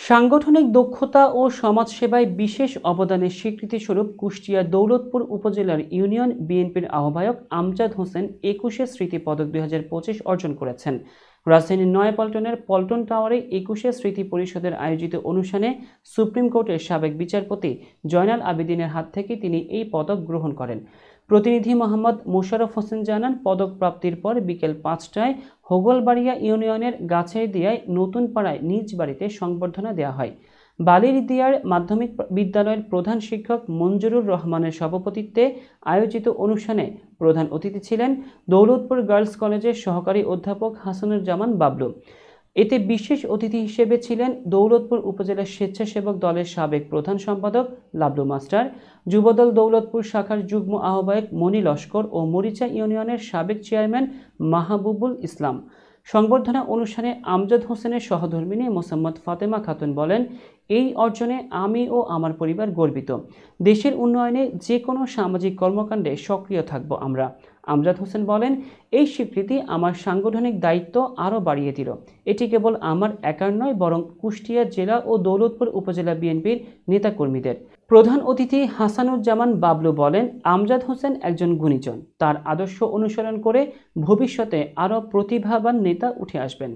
সাংগঠনিক দক্ষতা ও সমাজসেবায় বিশেষ অবদানের স্বীকৃতিস্বরূপ কুষ্টিয়ার দৌলতপুর উপজেলার ইউনিয়ন বিএনপির আহ্বায়ক আমজাদ হোসেন ২১শে স্মৃতি পদক ২০২৫ অর্জন করেছেন। রাজধানীর নয়াপল্টনের পল্টন টাওয়ারে ২১শে স্মৃতি পরিষদের আয়োজিত অনুষ্ঠানে সুপ্রিম কোর্টের সাবেক বিচারপতি জয়নাল আবেদিনের হাত থেকে তিনি এই পদক গ্রহণ করেন। প্রতিনিধি মোহাম্মদ মোশাররফ হোসেন জানান, পদক প্রাপ্তির পর বিকেল ৫টায় হোগলবাড়িয়া ইউনিয়নের গাছের দিয়ায় নতুন পাড়ায় নিজ বাড়িতে সংবর্ধনা দেওয়া হয়। বালির দিয়ার মাধ্যমিক বিদ্যালয়ের প্রধান শিক্ষক মঞ্জুরুর রহমানের সভাপতিত্বে আয়োজিত অনুষ্ঠানে প্রধান অতিথি ছিলেন দৌলতপুর গার্লস কলেজের সহকারী অধ্যাপক হাসানুজ্জামান বাবলু। এতে বিশেষ অতিথি হিসেবে ছিলেন দৌলতপুর উপজেলা স্বেচ্ছাসেবক দলের সাবেক প্রধান সম্পাদক লাবলু মাস্টার, যুবদল দৌলতপুর শাখার যুগ্ম আহ্বায়ক মনি লস্কর ও মরিচা ইউনিয়নের সাবেক চেয়ারম্যান মাহবুবুল ইসলাম। সংবর্ধনা অনুষ্ঠানে আমজাদ হোসেনের সহধর্মিণী মোসাম্মদ ফাতেমা খাতুন বলেন, এই অর্জনে আমি ও আমার পরিবার গর্বিত। দেশের উন্নয়নে যে কোনো সামাজিক কর্মকাণ্ডে সক্রিয় থাকব আমরা। আমজাদ হোসেন বলেন, এই স্বীকৃতি আমার সাংগঠনিক দায়িত্ব আরও বাড়িয়ে দিল। এটি কেবল আমার একার নয়, বরং কুষ্টিয়া জেলা ও দৌলতপুর উপজেলা বিএনপির নেতাকর্মীদের। প্রধান অতিথি হাসানুজ্জামান বাবলু বলেন, আমজাদ হোসেন একজন গুণীজন। তার আদর্শ অনুসরণ করে ভবিষ্যতে আরও প্রতিভাবান নেতা উঠে আসবেন।